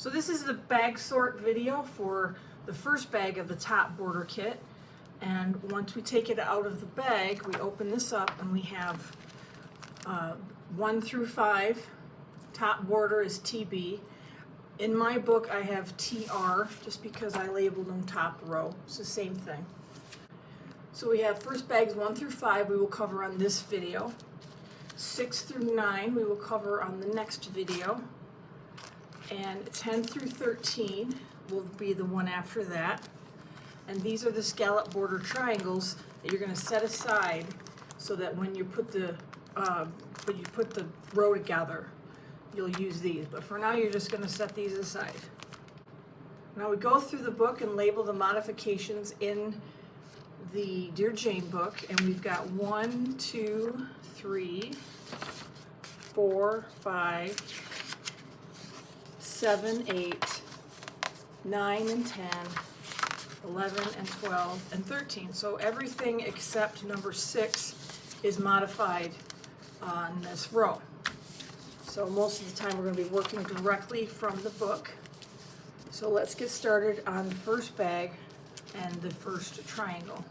So this is the bag sort video for the first bag of the top border kit. And once we take it out of the bag, we open this up and we have 1 through 5. Top border is TB. In my book I have TR just because I labeled them top row. It's the same thing. So we have first bags 1 through 5 we will cover on this video. 6 through 9 we will cover on the next video. And 10 through 13 will be the one after that. And these are the scallop border triangles that you're going to set aside so that when you put the row together, you'll use these. But for now, you're just going to set these aside. Now we go through the book and label the modifications in the Dear Jane book, and we've got 1, 2, 3, 4, 5, 7, 8, 9, and 10, 11, and 12, and 13. So everything except number 6 is modified on this row. So most of the time we're going to be working directly from the book. So let's get started on the first bag and the first triangle.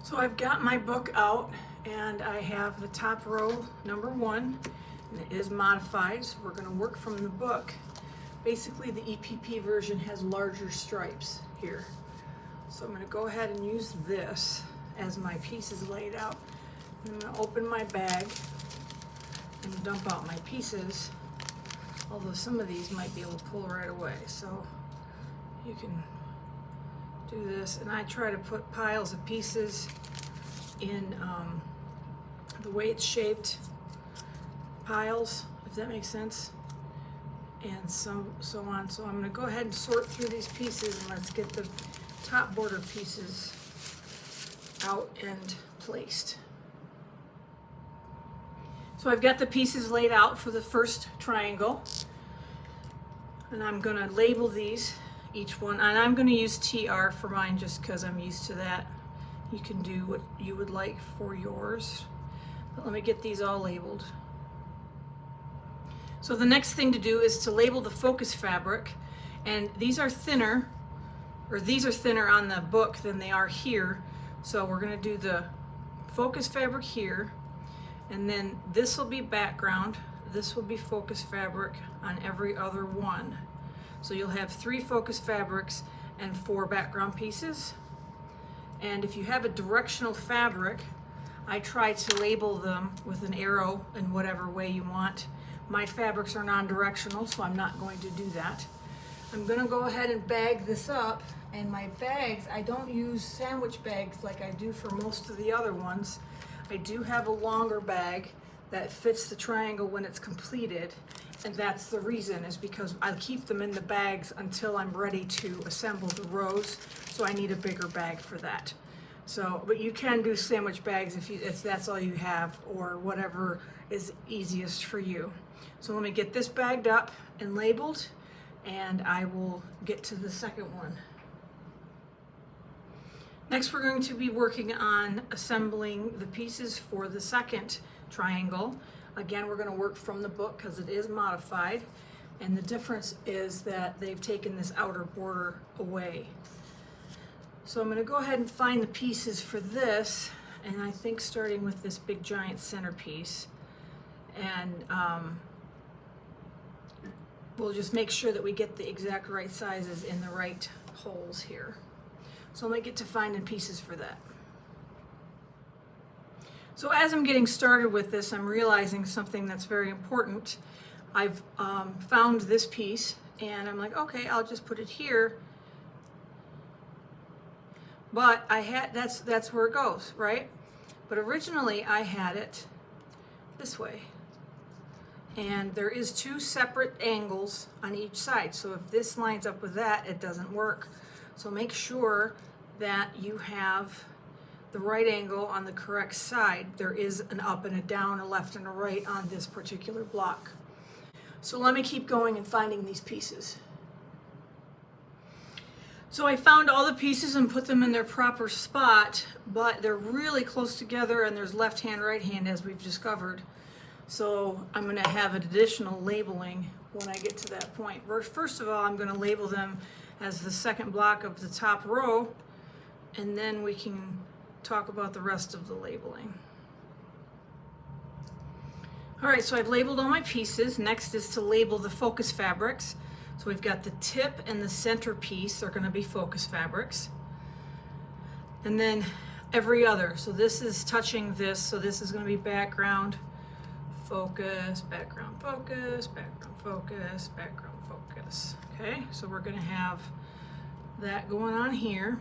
So I've got my book out and I have the top row number 1. And it is modified, so we're going to work from the book. Basically, the EPP version has larger stripes here. So I'm going to go ahead and use this as my pieces laid out. I'm going to open my bag and dump out my pieces, although some of these might be able to pull right away. So you can do this, and I try to put piles of pieces in the way it's shaped. Piles, if that makes sense, and so on. So I'm going to go ahead and sort through these pieces, and let's get the top border pieces out and placed. So I've got the pieces laid out for the first triangle, and I'm going to label these, each one, and I'm going to use TR for mine just because I'm used to that. You can do what you would like for yours, but let me get these all labeled. So the next thing to do is to label the focus fabric, and these are thinner on the book than they are here. So we're going to do the focus fabric here, and then this will be background, this will be focus fabric on every other one. So you'll have 3 focus fabrics and 4 background pieces. And if you have a directional fabric, I try to label them with an arrow in whatever way you want. My fabrics are non-directional, so I'm not going to do that. I'm going to go ahead and bag this up, and my bags, I don't use sandwich bags like I do for most of the other ones. I do have a longer bag that fits the triangle when it's completed, and that's the reason, is because I keep them in the bags until I'm ready to assemble the rows, so I need a bigger bag for that. So, but you can do sandwich bags if that's all you have, or whatever is easiest for you. So let me get this bagged up and labeled, and I will get to the second one. Next, we're going to be working on assembling the pieces for the second triangle. Again, we're going to work from the book because it is modified, and the difference is that they've taken this outer border away. So I'm going to go ahead and find the pieces for this, and I think starting with this big giant centerpiece, and we'll just make sure that we get the exact right sizes in the right holes here. So I'm going to get to finding pieces for that. So as I'm getting started with this, I'm realizing something that's very important. I've found this piece, and I'm like, okay, I'll just put it here. But that's where it goes, right? But originally I had it this way. And there is 2 separate angles on each side. So if this lines up with that, it doesn't work. So make sure that you have the right angle on the correct side. There is an up and a down, a left and a right on this particular block. So let me keep going and finding these pieces. So I found all the pieces and put them in their proper spot, but they're really close together, and there's left hand, right hand, as we've discovered. So I'm going to have an additional labeling when I get to that point. First of all, I'm going to label them as the second block of the top row, and then we can talk about the rest of the labeling. All right, so I've labeled all my pieces. Next is to label the focus fabrics. So we've got the tip and the center piece are going to be focus fabrics. And then every other. So this is touching this, so this is going to be background, focus, background, focus, background, focus, background, focus. Okay, so we're going to have that going on here.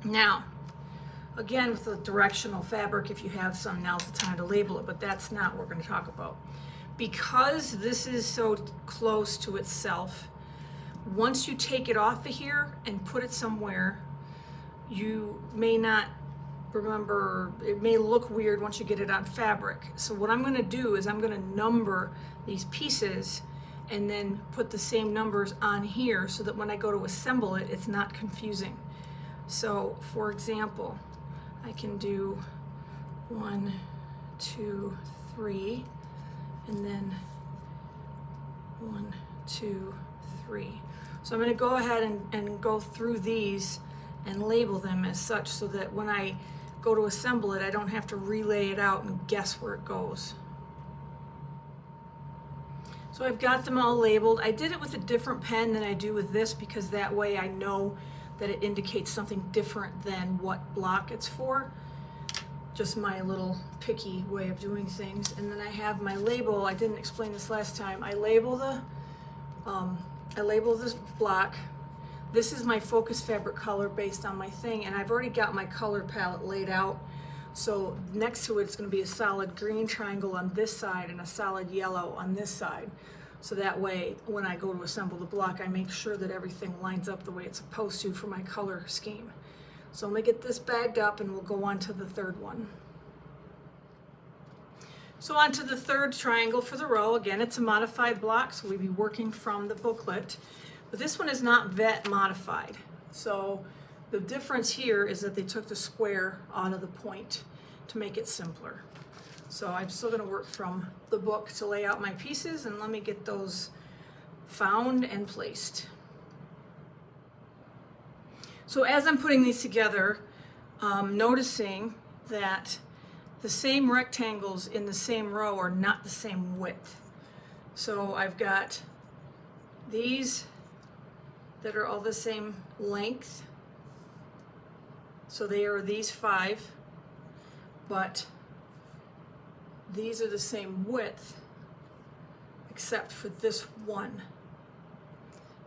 Now, again, with the directional fabric, if you have some, now's the time to label it, but that's not what we're going to talk about. Because this is so close to itself, once you take it off of here and put it somewhere, you may not remember, it may look weird once you get it on fabric. So what I'm going to do is I'm going to number these pieces and then put the same numbers on here so that when I go to assemble it, it's not confusing. So for example, I can do 1, 2, 3, and then 1, 2, 3. So I'm going to go ahead and go through these and label them as such so that when I go to assemble it, I don't have to relay it out and guess where it goes. So I've got them all labeled. I did it with a different pen than I do with this because that way I know that it indicates something different than what block it's for. Just my little picky way of doing things. And then I have my label. I didn't explain this last time. I label this block. This is my focus fabric color based on my thing, and I've already got my color palette laid out. So next to it, it's going to be a solid green triangle on this side and a solid yellow on this side. So that way, when I go to assemble the block, I make sure that everything lines up the way it's supposed to for my color scheme. So I'm going to get this bagged up and we'll go on to the third one. So on to the third triangle for the row. Again, it's a modified block, so we'll be working from the booklet. But this one is not vet modified. So the difference here is that they took the square out of the point to make it simpler. So I'm still going to work from the book to lay out my pieces, and let me get those found and placed. So as I'm putting these together, noticing that the same rectangles in the same row are not the same width. So I've got these that are all the same length. So they are these 5, but these are the same width except for this one.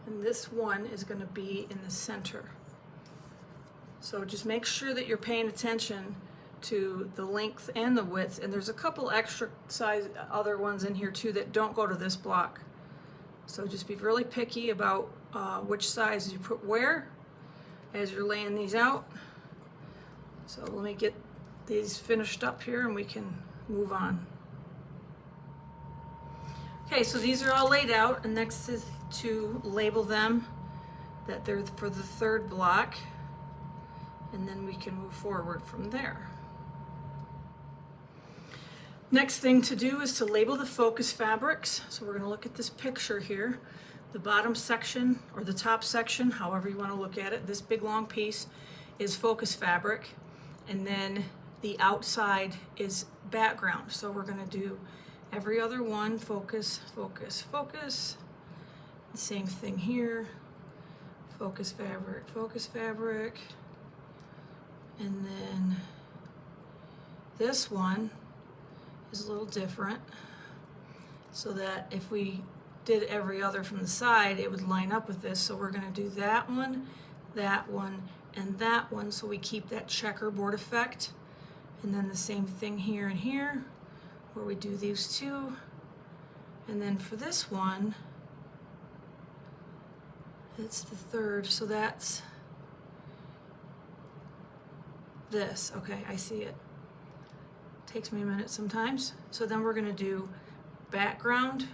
And this one is going to be in the center. So just make sure that you're paying attention to the length and the width. And there's a couple extra size other ones in here too that don't go to this block. So just be really picky about which size you put where as you're laying these out. So let me get these finished up here and we can move on. Okay, so these are all laid out, and next is to label them that they're for the third block, and then we can move forward from there. Next thing to do is to label the focus fabrics. So we're going to look at this picture here. The bottom section or the top section, however you want to look at it, this big long piece is focus fabric, and then the outside is background. So we're going to do every other one, focus, focus, focus. The same thing here, focus fabric, and then this one is a little different, so that if we did every other from the side, it would line up with this. So we're going to do that one, and that one, so we keep that checkerboard effect. And then the same thing here and here, where we do these two. And then for this one, it's the third, so that's this. Okay, I see it. Takes me a minute sometimes. So then we're going to do background,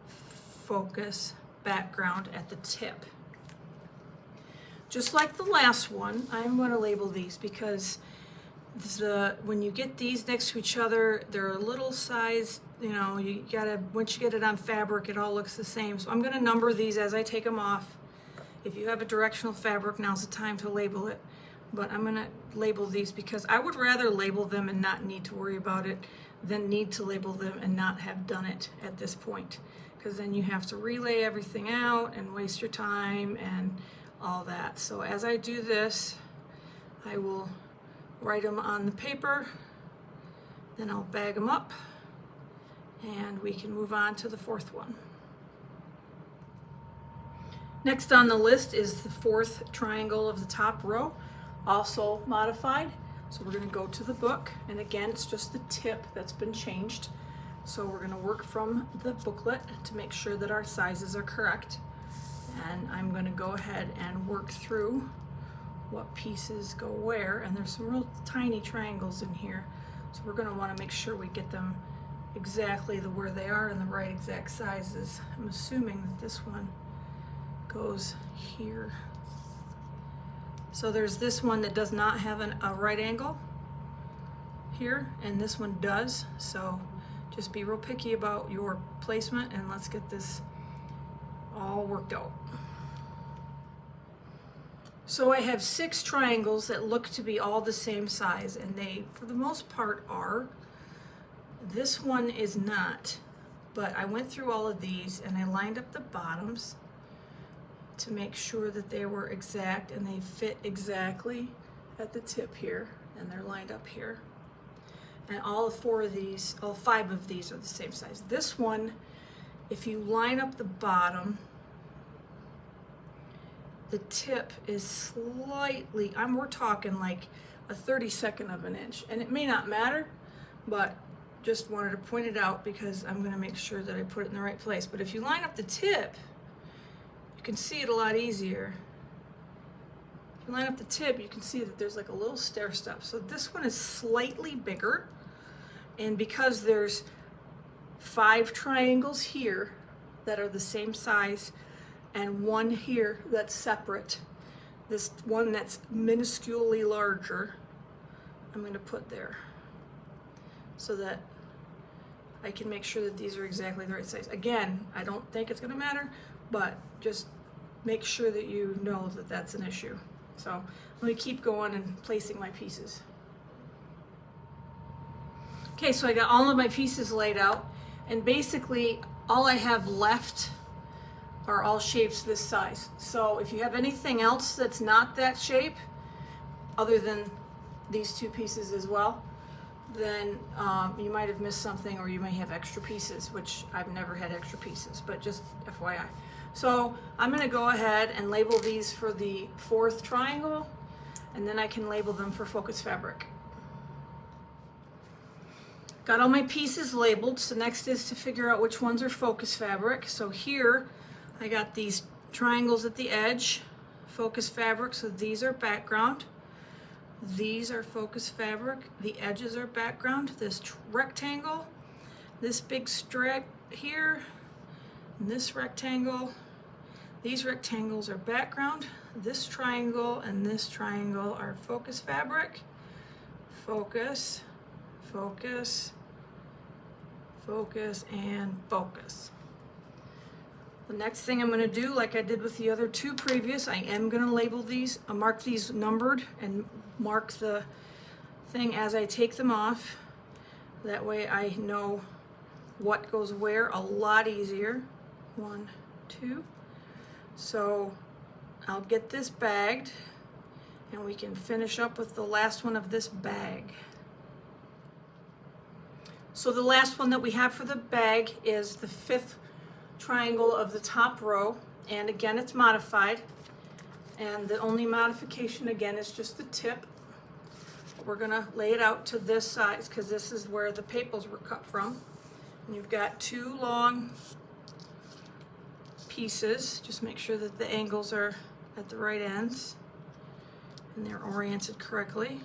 focus, background at the tip. Just like the last one, I'm going to label these because when you get these next to each other, they're a little size, you know, you gotta, once you get it on fabric, it all looks the same. So I'm gonna number these as I take them off. If you have a directional fabric, now's the time to label it. But I'm gonna label these because I would rather label them and not need to worry about it than need to label them and not have done it at this point. Because then you have to relay everything out and waste your time and all that. So as I do this, I will write them on the paper, then I'll bag them up, and we can move on to the fourth one. Next on the list is the fourth triangle of the top row, also modified. So we're going to go to the book, and again, it's just the tip that's been changed. So we're going to work from the booklet to make sure that our sizes are correct. And I'm going to go ahead and work through what pieces go where, and there's some real tiny triangles in here. So we're going to want to make sure we get them exactly where they are and the right exact sizes. I'm assuming that this one goes here. So there's this one that does not have a right angle here, and this one does. So just be real picky about your placement, and let's get this all worked out. So I have 6 triangles that look to be all the same size, and they, for the most part, are. This one is not, but I went through all of these and I lined up the bottoms to make sure that they were exact and they fit exactly at the tip here, and they're lined up here. And all 5 of these are the same size. This one, if you line up the bottom, the tip is slightly, we're talking like a 32nd of an inch, and it may not matter, but just wanted to point it out because I'm going to make sure that I put it in the right place. But if you line up the tip, you can see it a lot easier. If you line up the tip, you can see that there's like a little stair step. So this one is slightly bigger, and because there's 5 triangles here that are the same size and one here that's separate, this one that's minusculely larger, I'm going to put there so that I can make sure that these are exactly the right size. Again, I don't think it's going to matter, but just make sure that you know that that's an issue. So let me keep going and placing my pieces. Okay, so I got all of my pieces laid out, and basically all I have left are all shapes this size. So if you have anything else that's not that shape, other than these 2 pieces as well, then you might have missed something, or you may have extra pieces, which I've never had extra pieces, but just FYI. So I'm going to go ahead and label these for the 4th triangle, and then I can label them for focus fabric. Got all my pieces labeled, so next is to figure out which ones are focus fabric. So here I got these triangles at the edge, focus fabric, so these are background. These are focus fabric, the edges are background. This rectangle, this big strip here, and this rectangle, these rectangles are background. This triangle and this triangle are focus fabric. Focus, focus, focus, and focus. The next thing I'm going to do, like I did with the other 2 previous, I am going to label these, mark these numbered, and mark the thing as I take them off. That way I know what goes where a lot easier. 1, 2. So I'll get this bagged, and we can finish up with the last one of this bag. So the last one that we have for the bag is the 5th triangle of the top row, and again it's modified, and the only modification again is just the tip. We're gonna lay it out to this size because this is where the papers were cut from, and you've got 2 long pieces. Just make sure that the angles are at the right ends and they're oriented correctly,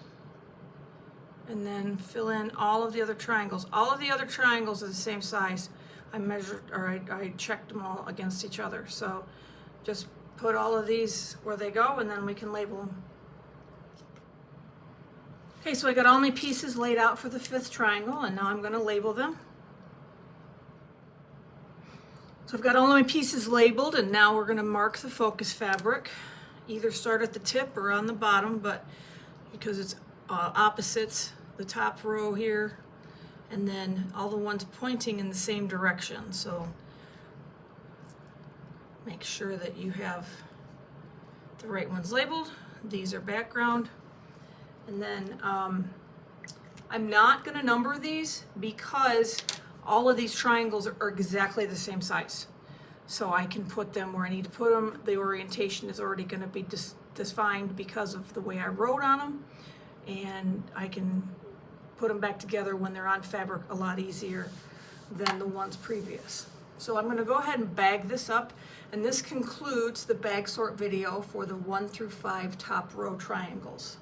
and then fill in all of the other triangles. All of the other triangles are the same size. I measured, or I checked them all against each other. So just put all of these where they go, and then we can label them. Okay, so I got all my pieces laid out for the 5th triangle, and now I'm going to label them. So I've got all my pieces labeled, and now we're going to mark the focus fabric. Either start at the tip or on the bottom, but because it's opposites, the top row here, and then all the ones pointing in the same direction. So make sure that you have the right ones labeled. These are background. And then I'm not going to number these because all of these triangles are exactly the same size. So I can put them where I need to put them. The orientation is already going to be defined because of the way I wrote on them. And I can put them back together when they're on fabric a lot easier than the ones previous. So I'm going to go ahead and bag this up, and this concludes the bag sort video for the 1 through 5 top row triangles.